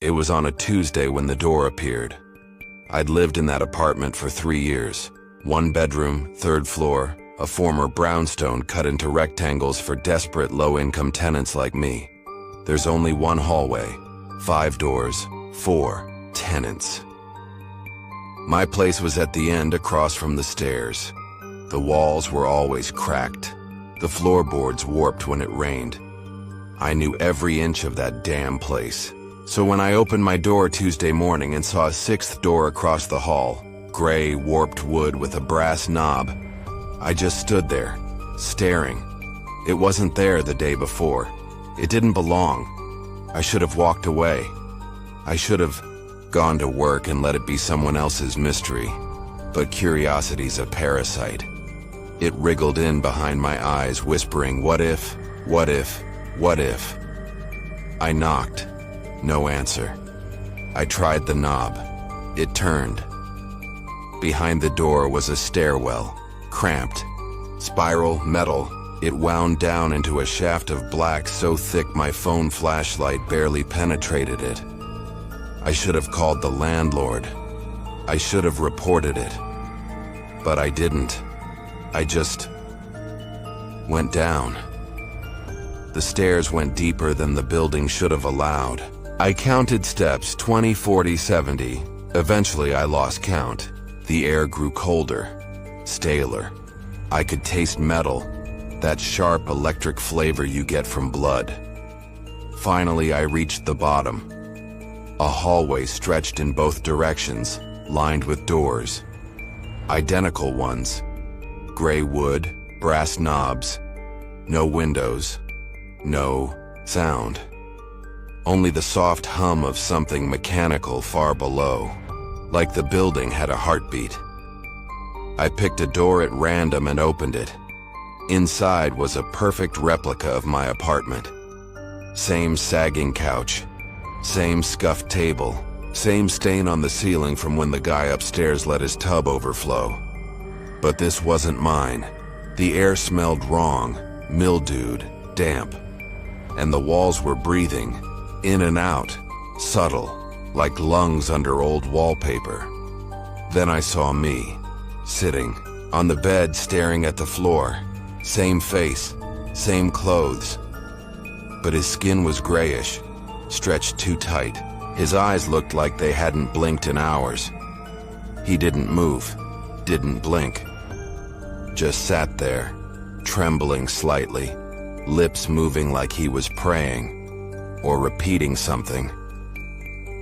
It was on a Tuesday when the door appeared. I'd lived in that apartment for 3 years. 1 bedroom, 3rd floor, a former brownstone cut into rectangles for desperate low-income tenants like me. There's only 1 hallway, 5 doors, 4 tenants. My place was at the end across from the stairs. The walls were always cracked. The floorboards warped when it rained. I knew every inch of that damn place. So when I opened my door Tuesday morning and saw a 6th door across the hall, gray, warped wood with a brass knob, I just stood there, staring. It wasn't there the day before. It didn't belong. I should have walked away. I should have gone to work and let it be someone else's mystery. But curiosity's a parasite. It wriggled in behind my eyes, whispering, what if, what if, what if? I knocked. No answer. I tried the knob. It turned. Behind the door was a stairwell, cramped. Spiral, metal. It wound down into a shaft of black so thick my phone flashlight barely penetrated it. I should have called the landlord. I should have reported it. But I didn't. I just went down. The stairs went deeper than the building should have allowed. I counted steps, 20, 40, 70. Eventually I lost count. The air grew colder, staler. I could taste metal, that sharp electric flavor you get from blood. Finally I reached the bottom. A hallway stretched in both directions, lined with doors. Identical ones. Gray wood, brass knobs. No windows. No sound. Only the soft hum of something mechanical far below, like the building had a heartbeat. I picked a door at random and opened it. Inside was a perfect replica of my apartment. Same sagging couch, same scuffed table, same stain on the ceiling from when the guy upstairs let his tub overflow. But this wasn't mine. The air smelled wrong, mildewed, damp. And the walls were breathing, in and out, subtle, like lungs under old wallpaper. Then I saw me, sitting on the bed staring at the floor. Same face, same clothes. But his skin was grayish, stretched too tight. His eyes looked like they hadn't blinked in hours. He didn't move, didn't blink. Just sat there, trembling slightly, lips moving like he was praying. Or repeating something.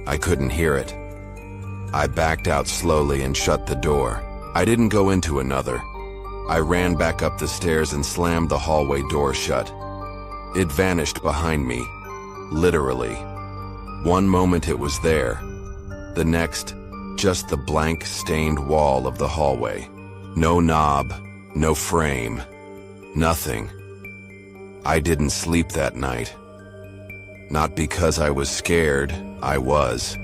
I couldn't hear it. I backed out slowly and shut the door. I didn't go into another. I ran back up the stairs and slammed the hallway door shut. It vanished behind me, literally. One moment it was there. The next, just the blank, stained wall of the hallway. No knob, no frame, nothing. I didn't sleep that night. Not because I was scared, I was,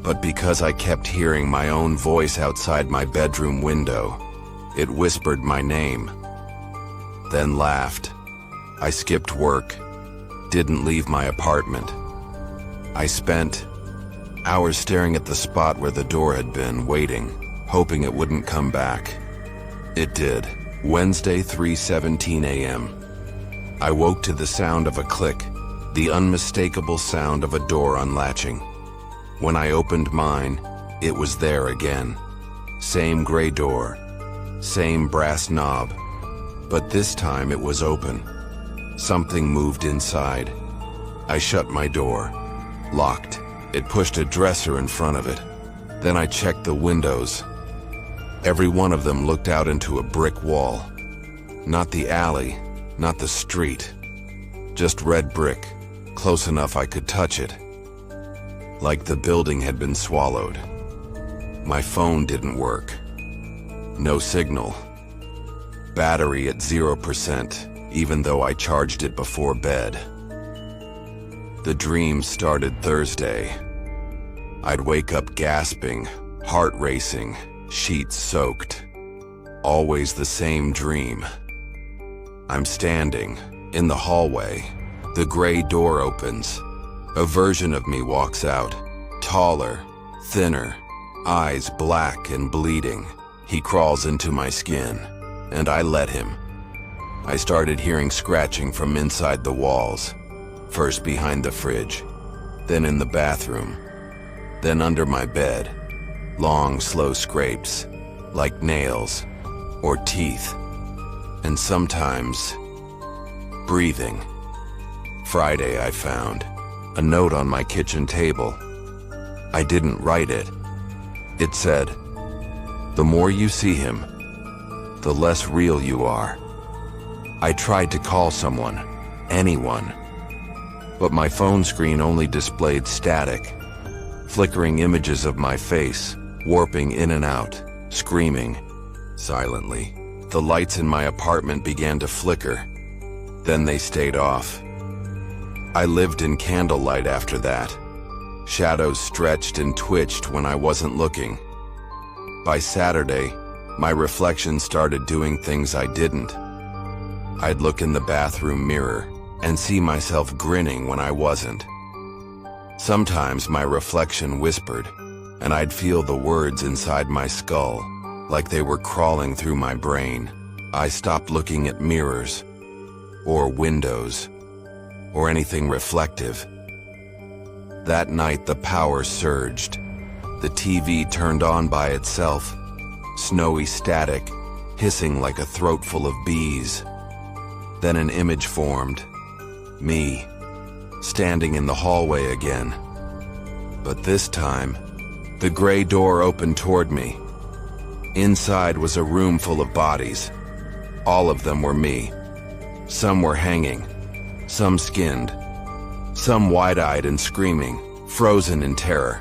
but because I kept hearing my own voice outside my bedroom window. It whispered my name, then laughed. I skipped work, didn't leave my apartment. I spent hours staring at the spot where the door had been, waiting, hoping it wouldn't come back. It did. Wednesday, 3:17 a.m. I woke to the sound of a click. The unmistakable sound of a door unlatching. When I opened mine, it was there again. Same gray door, same brass knob, but this time it was open. Something moved inside. I shut my door, locked. It pushed a dresser in front of it. Then I checked the windows. Every one of them looked out into a brick wall. Not the alley, not the street, just red brick. Close enough I could touch it. Like the building had been swallowed. My phone didn't work. No signal. Battery at 0%, even though I charged it before bed. The dream started Thursday. I'd wake up gasping, heart racing, sheets soaked. Always the same dream. I'm standing in the hallway. The gray door opens. A version of me walks out, taller, thinner, eyes black and bleeding. He crawls into my skin, and I let him. I started hearing scratching from inside the walls, first behind the fridge, then in the bathroom, then under my bed. Long, slow scrapes, like nails or teeth, and sometimes breathing. Friday, I found a note on my kitchen table. I didn't write it. It said, "The more you see him, the less real you are." I tried to call someone, anyone, but my phone screen only displayed static, flickering images of my face, warping in and out, screaming. Silently, the lights in my apartment began to flicker. Then they stayed off. I lived in candlelight after that. Shadows stretched and twitched when I wasn't looking. By Saturday, my reflection started doing things I didn't. I'd look in the bathroom mirror and see myself grinning when I wasn't. Sometimes my reflection whispered, and I'd feel the words inside my skull, like they were crawling through my brain. I stopped looking at mirrors, or windows, or anything reflective. That night the power surged. The TV turned on by itself, snowy static, hissing like a throat full of bees. Then an image formed. Me, standing in the hallway again. But this time, the gray door opened toward me. Inside was a room full of bodies. All of them were me. Some were hanging, some skinned, some wide-eyed and screaming, frozen in terror.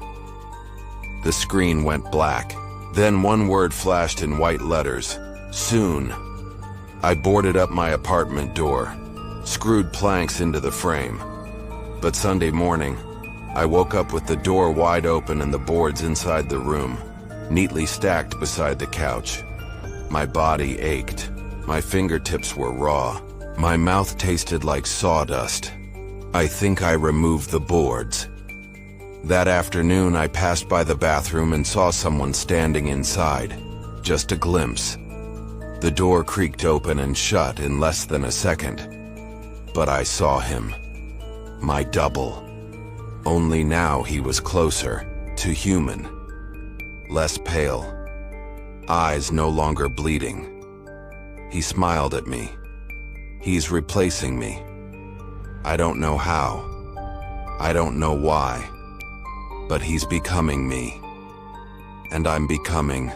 The screen went black. Then one word flashed in white letters: soon. I boarded up my apartment door, screwed planks into the frame. But Sunday morning, I woke up with the door wide open and the boards inside the room, neatly stacked beside the couch. My body ached. My fingertips were raw. My mouth tasted like sawdust. I think I removed the boards. That afternoon, I passed by the bathroom and saw someone standing inside. Just a glimpse. The door creaked open and shut in less than a second. But I saw him. My double. Only now he was closer, to human. Less pale. Eyes no longer bleeding. He smiled at me. He's replacing me. I don't know how. I don't know why. But he's becoming me. And I'm becoming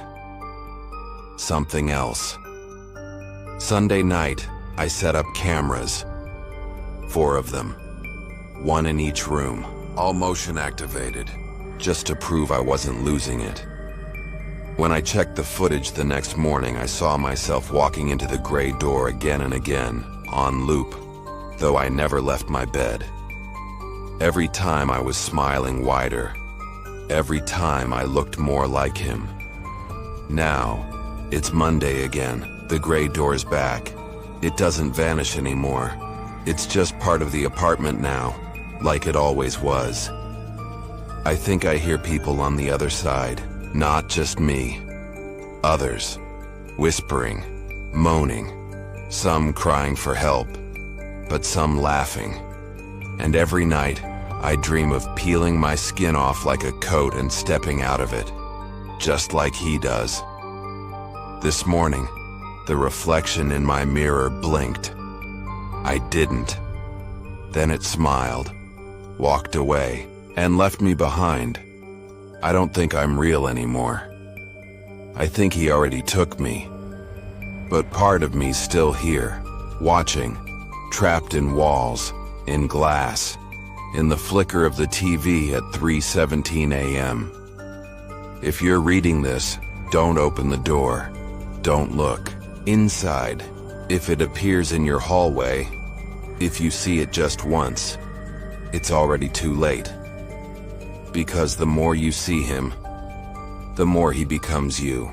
something else. Sunday night, I set up cameras. 4 of them. 1 in each room, all motion activated, just to prove I wasn't losing it. When I checked the footage the next morning, I saw myself walking into the gray door again and again, on loop, though I never left my bed. Every time I was smiling wider. Every time I looked more like him. Now, it's Monday again. The gray door's back. It doesn't vanish anymore. It's just part of the apartment now, like it always was. I think I hear people on the other side, not just me. Others, whispering, moaning, some crying for help, but some laughing. And every night, I dream of peeling my skin off like a coat and stepping out of it, just like he does. This morning, the reflection in my mirror blinked. I didn't. Then it smiled, walked away, and left me behind. I don't think I'm real anymore. I think he already took me. But part of me's still here, watching, trapped in walls, in glass, in the flicker of the TV at 3:17 a.m. If you're reading this, don't open the door. Don't look inside. If it appears in your hallway, if you see it just once, it's already too late. Because the more you see him, the more he becomes you.